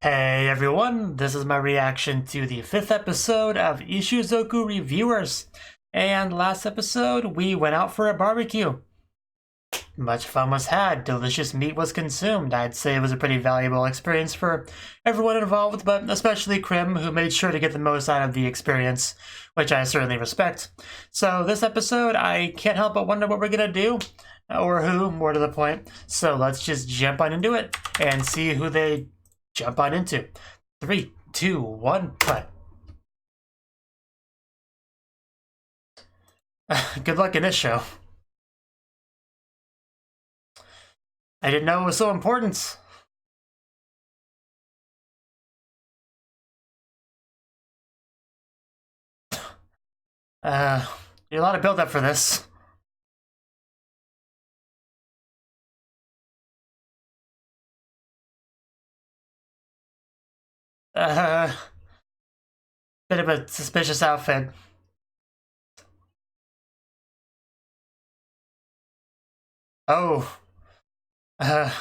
Hey everyone, this is my reaction to the 5th episode of Ishuzoku Reviewers. And last episode, we went out for a barbecue. Much fun was had, delicious meat was consumed. I'd say it was a pretty valuable experience for everyone involved, but especially Krim, who made sure to get the most out of the experience, which I certainly respect. So this episode, I can't help but wonder what we're gonna do, or who, more to the point. So let's just jump on into it and see who they jump on into. 3, 2, 1, play. Good luck in this show. I didn't know it was so important. You're a lot of build-up for this. Bit of a suspicious outfit. Oh. We're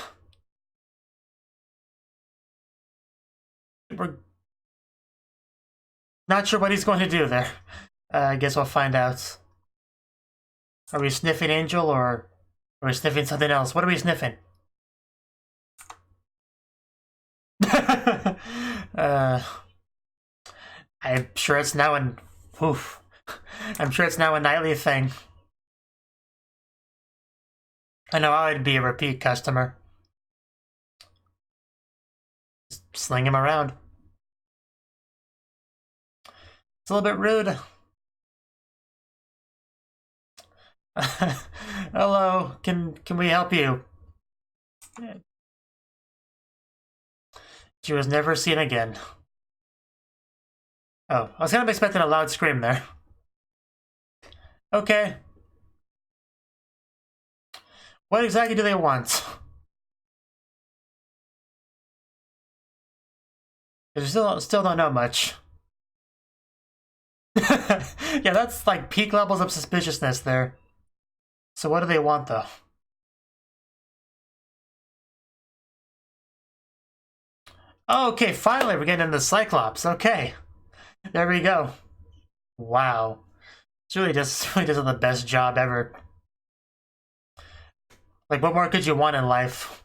not sure what he's going to do there. I guess we'll find out. Are we sniffing Angel or are we sniffing something else? What are we sniffing? I'm sure it's now an I'm sure it's now a nightly thing. I know I would be a repeat customer. Just sling him around. It's a little bit rude. Hello, can we help you? She was never seen again. Oh, I was kind of expecting a loud scream there. Okay. What exactly do they want? We still don't know much. Yeah, that's like peak levels of suspiciousness there. So what do they want though? Oh, okay, finally we're getting into Cyclops. Okay. There we go. Wow. It's really does the best job ever. Like, what more could you want in life?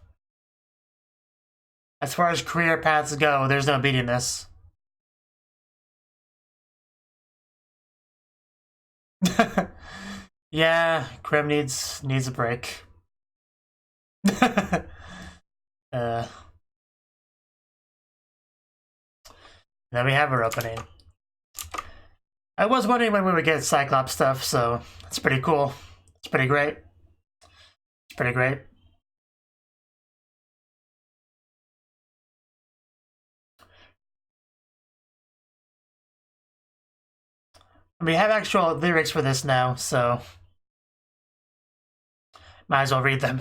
As far as career paths go, there's no beating this. Yeah, Krim needs a break. Then we have her opening. I was wondering when we would get Cyclops stuff, so it's pretty cool. It's pretty great. It's pretty great. We have actual lyrics for this now, so might as well read them.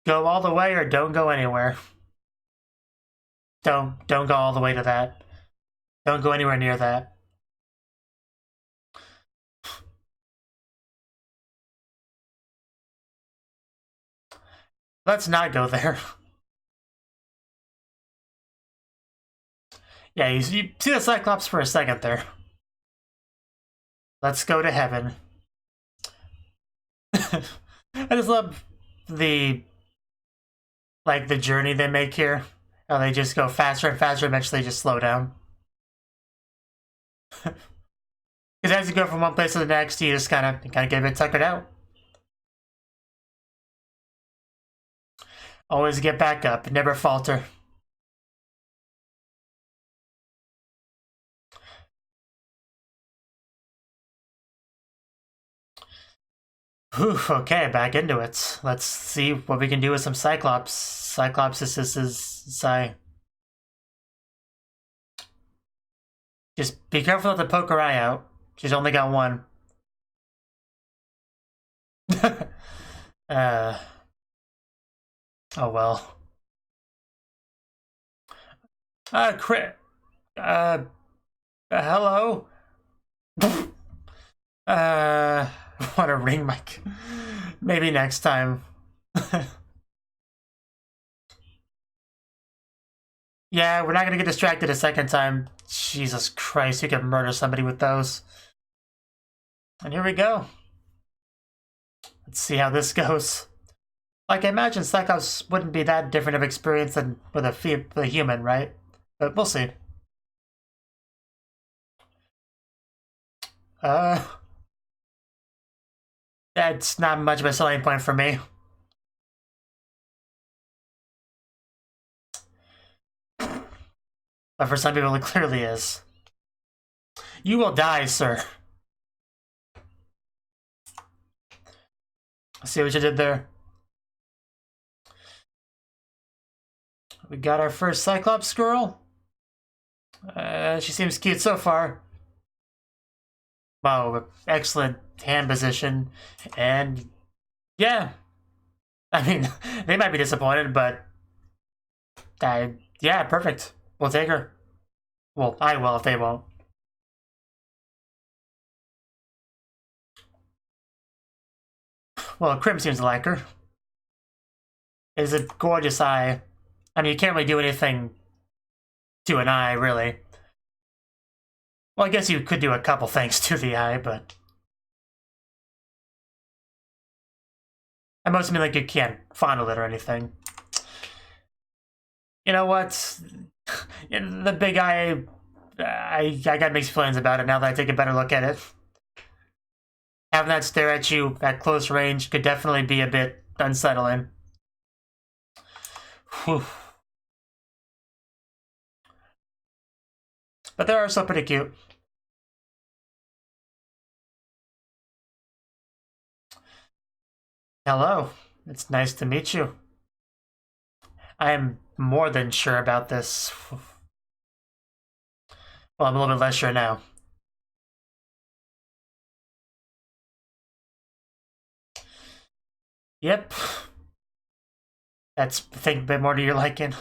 Go all the way or don't go anywhere. Don't go all the way to that. Don't go anywhere near that. Let's not go there. Yeah, you see the Cyclops for a second there. Let's go to heaven. I just love the journey they make here. How they just go faster and faster, eventually just slow down. Because as you go from one place to the next, you just kind of get a bit tuckered out. Always get back up, never falter. Whew, okay, back into it. Let's see what we can do with some Cyclops. Cyclops is just be careful not to poke her eye out. She's only got one. Oh well. Hello? Want to ring mic? Maybe next time. Yeah, we're not gonna get distracted a second time. Jesus Christ, you can murder somebody with those. And here we go. Let's see how this goes. Like, I imagine Cyclops wouldn't be that different of experience than with a human, right? But we'll see. That's not much of a selling point for me. But for some people, it clearly is. You will die, sir. See what you did there? We got our first Cyclops girl. She seems cute so far. Wow, excellent hand position. And yeah, I mean, they might be disappointed, but yeah, perfect. We'll take her. Well, I will if they won't. Well, Crim seems to like her. It is a gorgeous eye. I mean, you can't really do anything to an eye, really. Well, I guess you could do a couple things to the eye, but... I mostly mean like you can't fondle it or anything. You know what? The big eye... I got mixed feelings about it now that I take a better look at it. Having that stare at you at close range could definitely be a bit unsettling. Whew. But they are still pretty cute. Hello, it's nice to meet you. I am more than sure about this. Well, I'm a little bit less sure now. Yep. That's, I think, a bit more to your liking.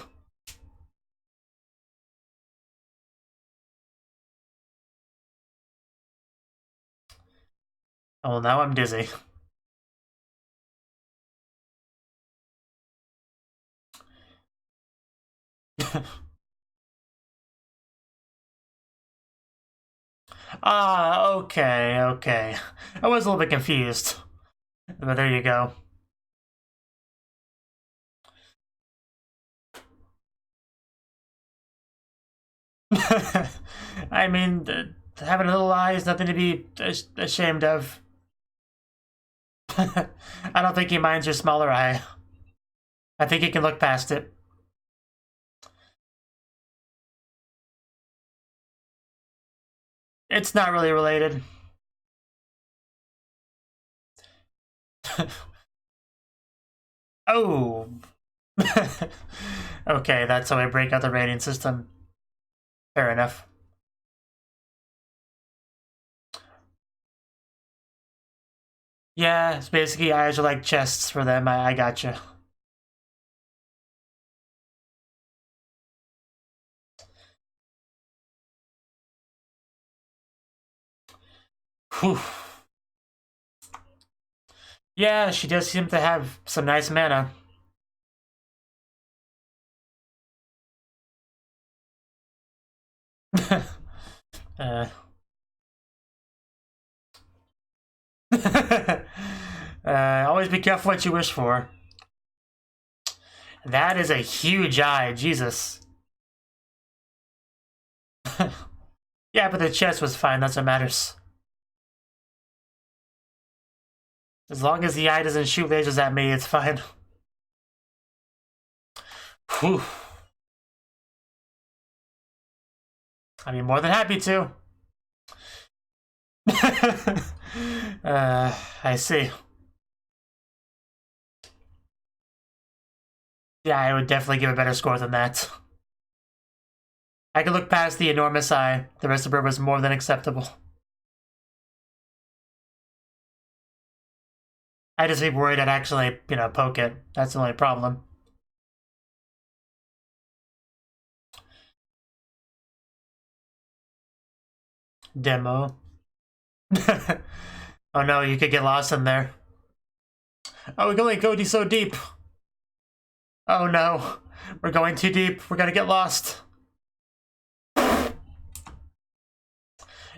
Oh, well, now I'm dizzy. Ah, okay, okay. I was a little bit confused. But there you go. I mean, having a little eye is nothing to be ashamed of. I don't think he minds your smaller eye. I think he can look past it. It's not really related. Oh. Okay, that's how I break out the rating system. Fair enough. Yeah, it's basically eyes are like chests for them. I gotcha. Whew. Yeah, she does seem to have some nice mana. Always be careful what you wish for. That is a huge eye, Jesus. Yeah, but the chest was fine, that's what matters. As long as the eye doesn't shoot lasers at me, it's fine. Whew. I'd be more than happy to. I see. Yeah, I would definitely give a better score than that. I could look past the enormous eye. The rest of her was more than acceptable. I just be worried I'd actually, poke it. That's the only problem. Demo. Oh no, you could get lost in there. Oh, we can only go so deep. Oh no. We're going too deep. We're gonna get lost.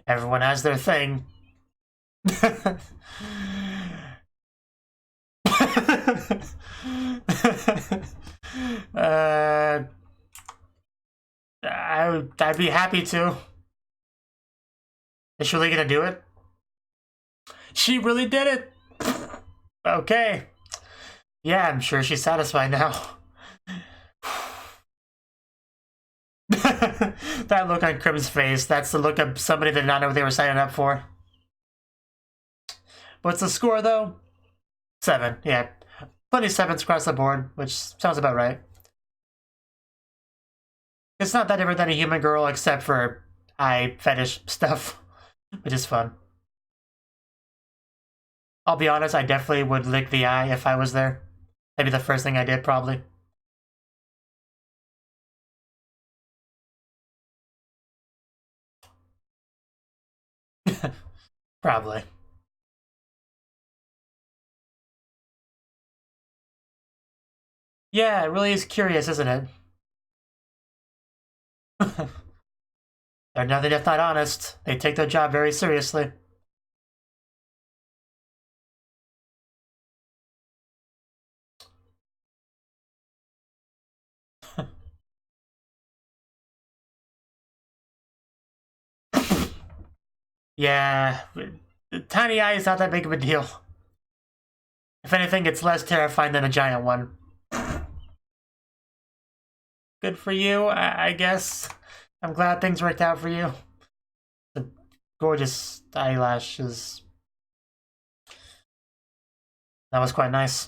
Everyone has their thing. I'd be happy to. Is she really gonna do it? She really did it! Okay. Yeah, I'm sure she's satisfied now. That look on Crim's face, that's the look of somebody that did not know what they were signing up for. What's the score, though? 7, yeah. Plenty of 7s across the board, which sounds about right. It's not that different than a human girl, except for eye fetish stuff, which is fun. I'll be honest, I definitely would lick the eye if I was there. That'd be the first thing I did, probably. Probably. Yeah, it really is curious, isn't it? They're nothing if not honest. They take their job very seriously. Yeah, the tiny eye is not that big of a deal. If anything, it's less terrifying than a giant one. Good for you, I guess. I'm glad things worked out for you. The gorgeous eyelashes. That was quite nice.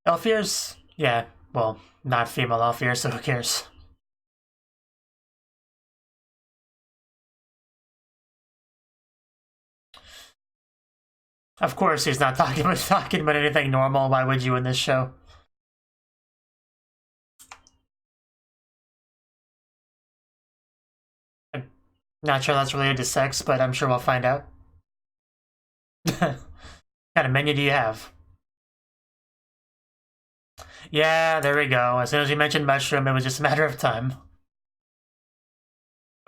Elf ears? Yeah, well, not female elf ears, so who cares? Of course he's not talking about anything normal. Why would you in this show? I'm not sure that's related to sex, but I'm sure we'll find out. What kind of menu do you have? Yeah, there we go. As soon as you mentioned mushroom, it was just a matter of time.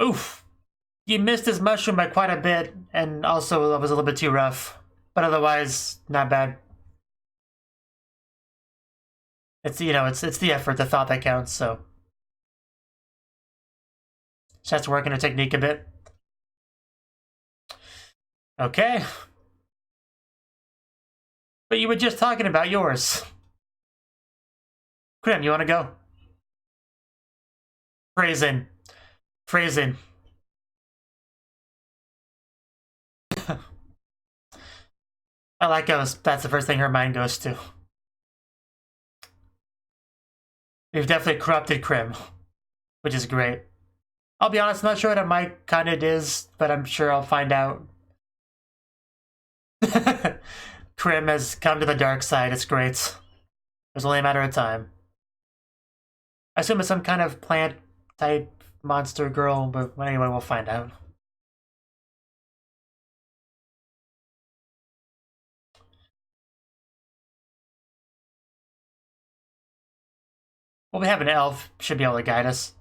Oof. You missed his mushroom by quite a bit, and also it was a little bit too rough. But otherwise, not bad. It's, you know, it's the effort, the thought that counts, so. Just has to work on her technique a bit. Okay. But you were just talking about yours. Crim, you want to go? Phrasing. Phrasing. I like how that's the first thing her mind goes to. We've definitely corrupted Crim, which is great. I'll be honest, I'm not sure what a mic kind of is, but I'm sure I'll find out. Crim has come to the dark side, it's great. It was only a matter of time. I assume it's some kind of plant-type monster girl, but anyway, we'll find out. Well, we have an elf, should be able to guide us.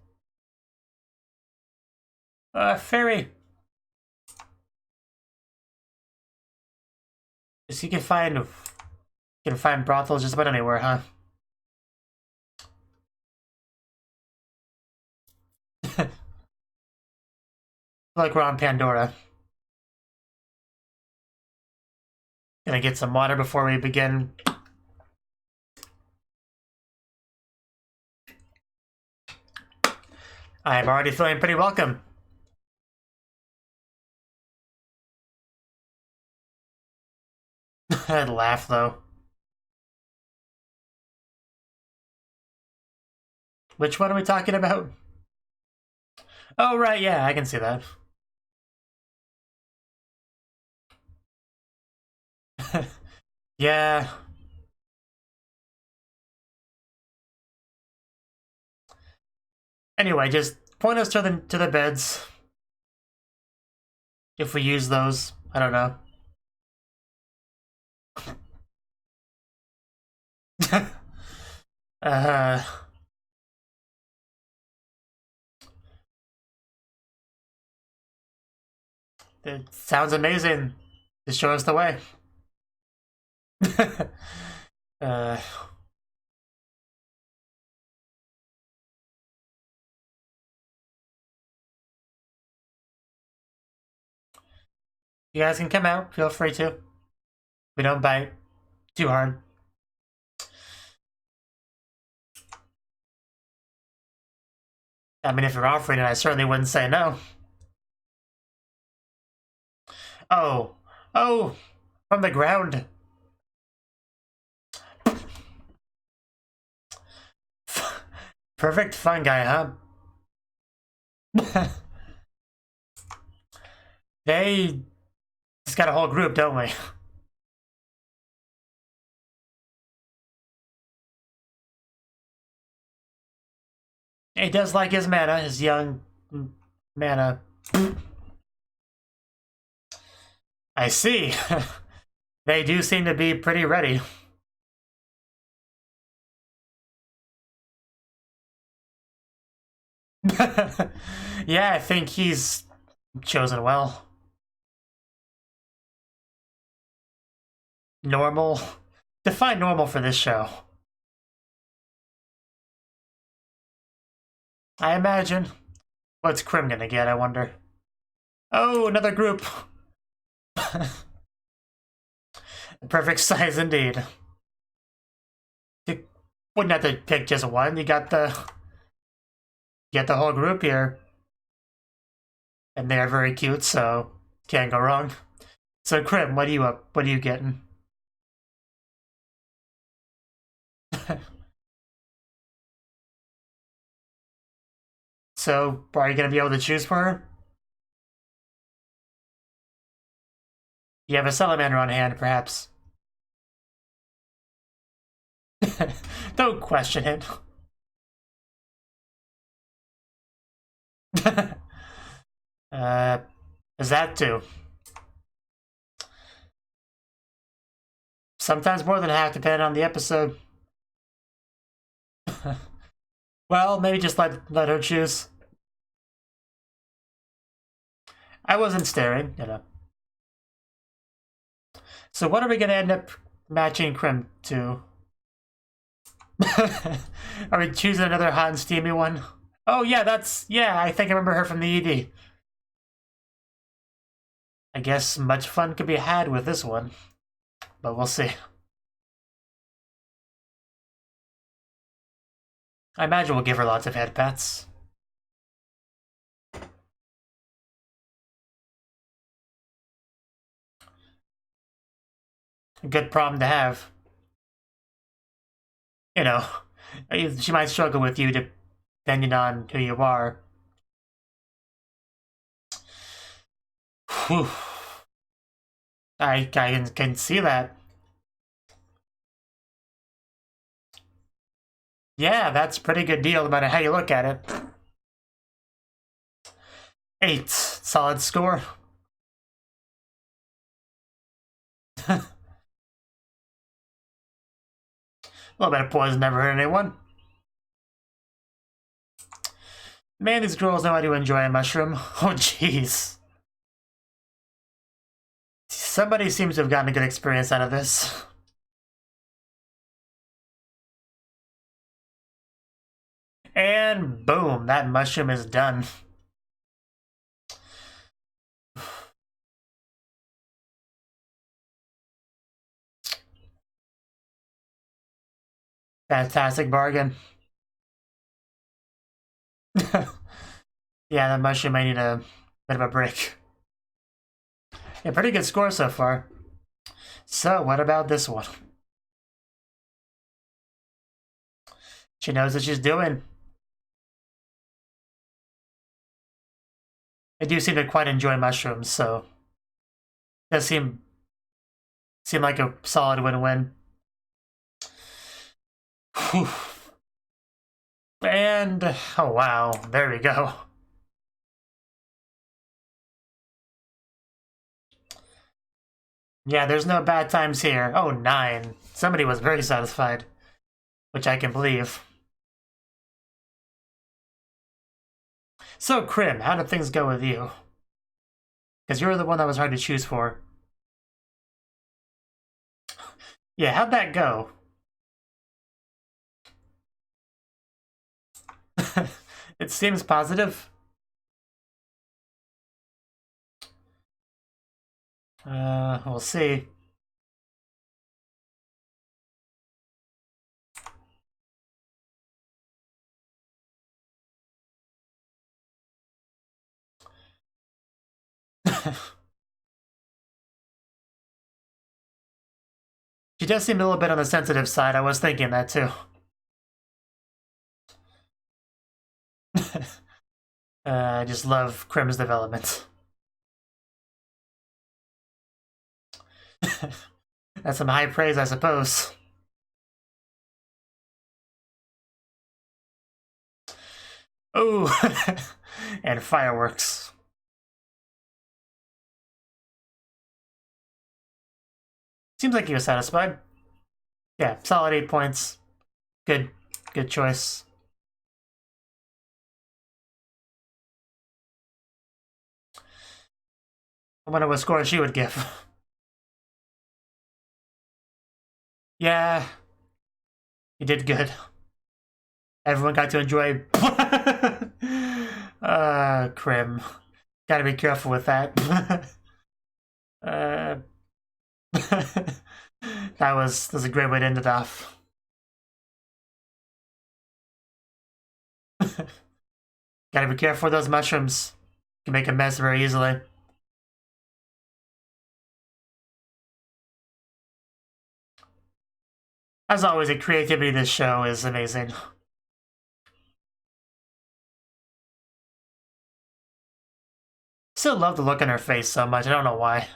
Fairy. So you can find brothels just about anywhere, huh? Like we're on Pandora. Gonna get some water before we begin. I'm already feeling pretty welcome. I'd laugh, though. Which one are we talking about? Oh, right, yeah, I can see that. Yeah. Anyway, just point us to the beds. If we use those, I don't know. It sounds amazing. Just show us the way. uh, you guys can come out. Feel free to. We don't bite too hard. I mean, if you're offering it, I certainly wouldn't say no. Oh, oh, from the ground. Perfect fun guy, huh? They just got a whole group, don't we? He does like his mana, his young mana. I see. They do seem to be pretty ready. Yeah, I think he's chosen well. Normal? Define normal for this show. I imagine. What's Krim gonna get, I wonder? Oh, another group. Perfect size indeed. You wouldn't have to pick just one. You got the whole group here. And they're very cute, so can't go wrong. So Krim, what are you up? What are you getting? So, are you gonna be able to choose for her? You have a salamander on hand, perhaps. Don't question it. Is that too? Sometimes more than half, depending on the episode. Well, maybe just let her choose. I wasn't staring, you know. So what are we gonna end up matching Krim to? Are we choosing another hot and steamy one? Oh yeah, I think I remember her from the ED. I guess much fun could be had with this one, but we'll see. I imagine we'll give her lots of head pats. A good problem to have. You know, she might struggle with you depending on who you are. Whew. I can see that. Yeah, that's a pretty good deal no matter how you look at it. 8. Solid score. A little bit of poison never hurt anyone. Man, these girls know how to enjoy a mushroom. Oh, jeez. Somebody seems to have gotten a good experience out of this. And boom, that mushroom is done. Fantastic bargain. Yeah, that mushroom may need a bit of a break. Yeah, pretty good score so far. So, what about this one? She knows what she's doing. I do seem to quite enjoy mushrooms, so it does seem like a solid win-win. And oh wow, there we go. Yeah, there's no bad times here. Oh, 9. Somebody was very satisfied. which I can believe. So, Krim, how did things go with you? Because you were the one that was hard to choose for. Yeah, how'd that go? It seems positive. We'll see. She does seem a little bit on the sensitive side. I was thinking that too. I just love Krim's development. That's some high praise, I suppose. Oh, and fireworks. Seems like he was satisfied. Yeah, solid 8 points. Good choice. I wonder what score she would give. Yeah, you did good. Everyone got to enjoy. Krim. Gotta be careful with that. That was a great way to end it off. Gotta be careful with those mushrooms. You can make a mess very easily. As always, the creativity of this show is amazing. Still love the look on her face so much, I don't know why.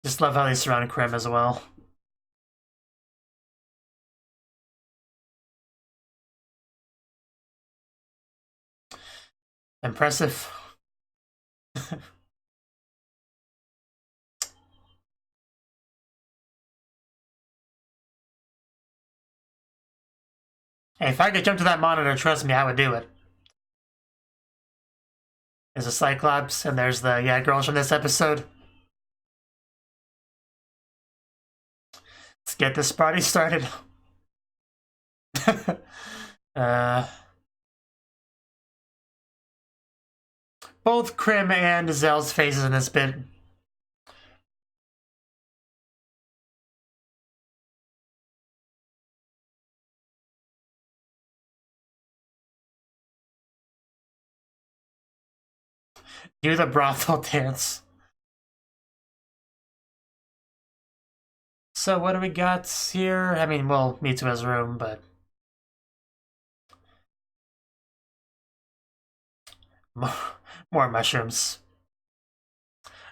Just love how they surround Krim as well. Impressive. Hey, if I could jump to that monitor, trust me, I would do it. There's a Cyclops, and there's the, girls from this episode. Let's get this party started. Both Krim and Zell's faces in this bit. Do the brothel dance. So what do we got here? I mean, we'll meet to his room, but... More mushrooms.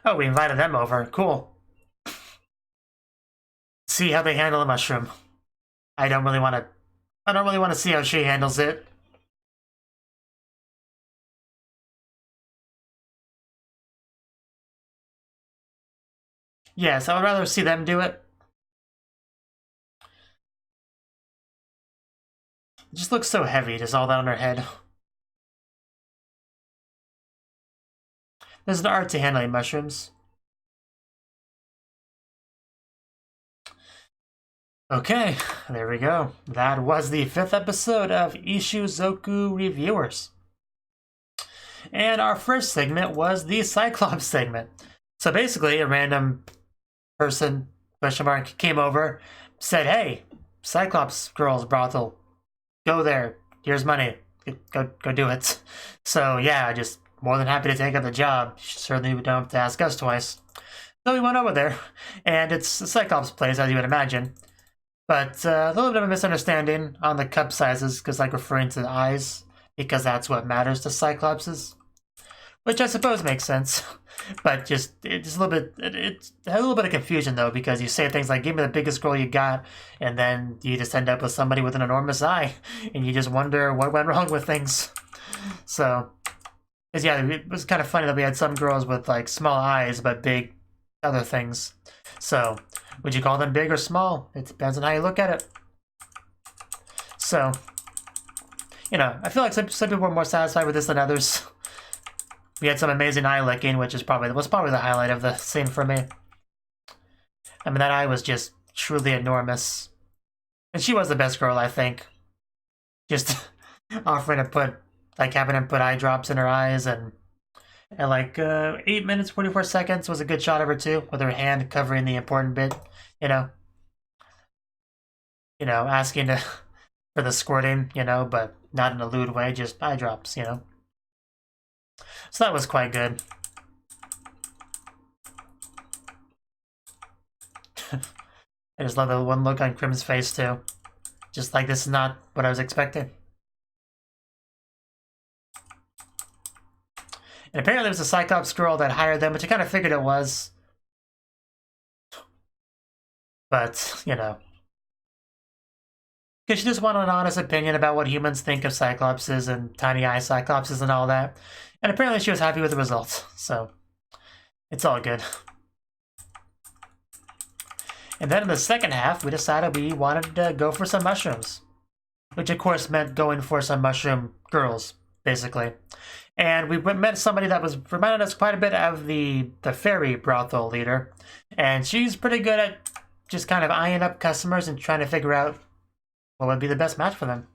Oh, we invited them over. Cool. See how they handle a mushroom. I don't really want to see how she handles it. Yes, I would rather see them do it. It just looks so heavy, just all that on her head. There's an art to handling mushrooms. Okay, there we go. That was the 5th episode of Ishuzoku Reviewers. And our first segment was the Cyclops segment. So basically, a random person, question mark, came over, said, hey, Cyclops girls brothel, go there, here's money, go do it. So yeah, just more than happy to take up the job. Certainly we don't have to ask us twice. So we went over there, and it's a Cyclops place, as you would imagine. But a little bit of a misunderstanding on the cup sizes, because like referring to the eyes, because that's what matters to Cyclopses. Which I suppose makes sense. But it's a little bit, it's a little bit of confusion though, because you say things like, give me the biggest girl you got, and then you just end up with somebody with an enormous eye, and you just wonder what went wrong with things. So, yeah, it was kind of funny that we had some girls with like small eyes, but big other things. So, would you call them big or small? It depends on how you look at it. So, you know, I feel like some people were more satisfied with this than others. We had some amazing eye licking, which was probably the highlight of the scene for me. I mean, that eye was just truly enormous. And she was the best girl, I think. Just offering to put, like, having him put eye drops in her eyes, and at like 8 minutes 44 seconds was a good shot of her too, with her hand covering the important bit, you know, asking for the squirting, you know, but not in a lewd way, just eye drops, you know. So that was quite good. I just love the one look on Crim's face too. Just like, this is not what I was expecting. And apparently it was a Cyclops girl that hired them, which I kind of figured it was. But, you know. Because she just wanted an honest opinion about what humans think of Cyclopses and tiny eye Cyclopses and all that. And apparently she was happy with the results. So, it's all good. And then in the second half, we decided we wanted to go for some mushrooms. Which of course meant going for some mushroom girls, basically. And we met somebody that reminded us quite a bit of the fairy brothel leader. And she's pretty good at just kind of eyeing up customers and trying to figure out what would be the best match for them.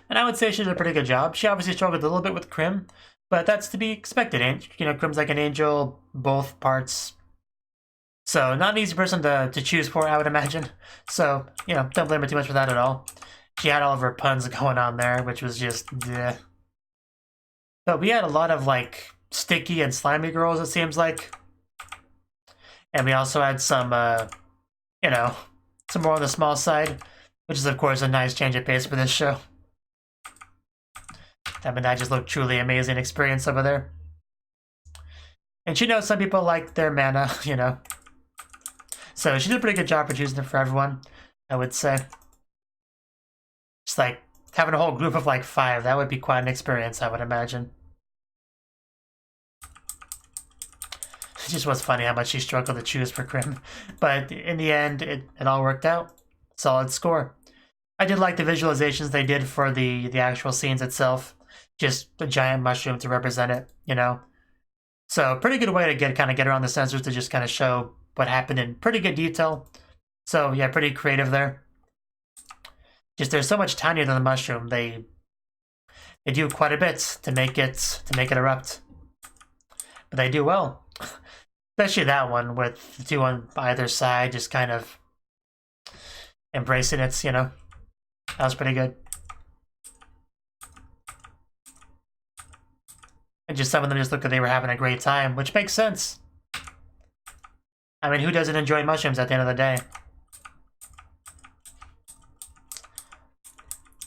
And I would say she did a pretty good job. She obviously struggled a little bit with Crim, but that's to be expected. You know, Crim's like an angel, both parts. So, not an easy person to choose for, I would imagine. So, you know, don't blame her too much for that at all. She had all of her puns going on there, which was just, bleh. But we had a lot of, like, sticky and slimy girls, it seems like. And we also had some, you know, some more on the small side, which is, of course, a nice change of pace for this show. I mean, that just looked truly amazing experience over there. And she knows some people like their mana, you know. So she did a pretty good job for choosing it for everyone, I would say. Just like having a whole group of like 5, that would be quite an experience, I would imagine. It just was funny how much she struggled to choose for Crim. But in the end, it all worked out. Solid score. I did like the visualizations they did for the actual scenes itself. Just a giant mushroom to represent it, you know. So pretty good way to kind of get around the censors to just kind of show what happened in pretty good detail. So yeah, pretty creative there. Just they're so much tinier than the mushroom. They do quite a bit to make it erupt. But they do well. Especially that one with the 2 on either side just kind of embracing it, you know. That was pretty good. And just some of them just looked like they were having a great time, which makes sense. I mean, who doesn't enjoy mushrooms at the end of the day?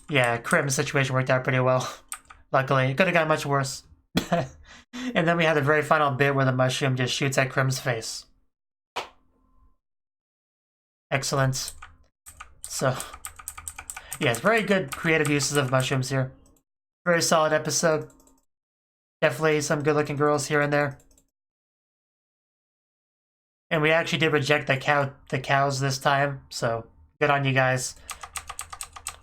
Yeah, Crim's situation worked out pretty well. Luckily, it could have got much worse. And then we had the very final bit where the mushroom just shoots at Crim's face. Excellent. So, yeah, very good creative uses of mushrooms here. Very solid episode. Definitely some good-looking girls here and there. And we actually did reject the cows this time, so good on you guys.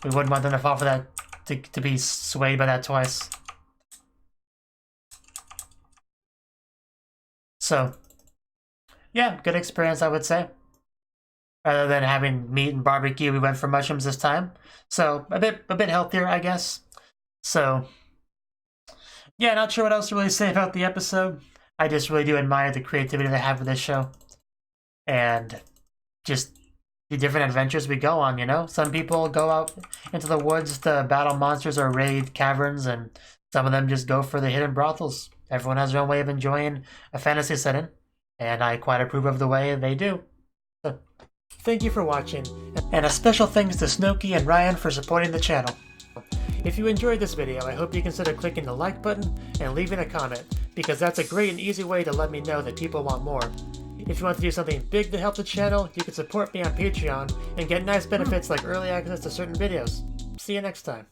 We wouldn't want them to fall for that, to be swayed by that twice. So, yeah, good experience, I would say. Rather than having meat and barbecue, we went for mushrooms this time. So, a bit healthier, I guess. So, yeah, not sure what else to really say about the episode. I just really do admire the creativity they have for this show. And just the different adventures we go on, you know? Some people go out into the woods to battle monsters or raid caverns, and some of them just go for the hidden brothels. Everyone has their own way of enjoying a fantasy setting, and I quite approve of the way they do. So, thank you for watching, and a special thanks to Cnouki and Ryan for supporting the channel. If you enjoyed this video, I hope you consider clicking the like button and leaving a comment, because that's a great and easy way to let me know that people want more. If you want to do something big to help the channel, you can support me on Patreon and get nice benefits like early access to certain videos. See you next time.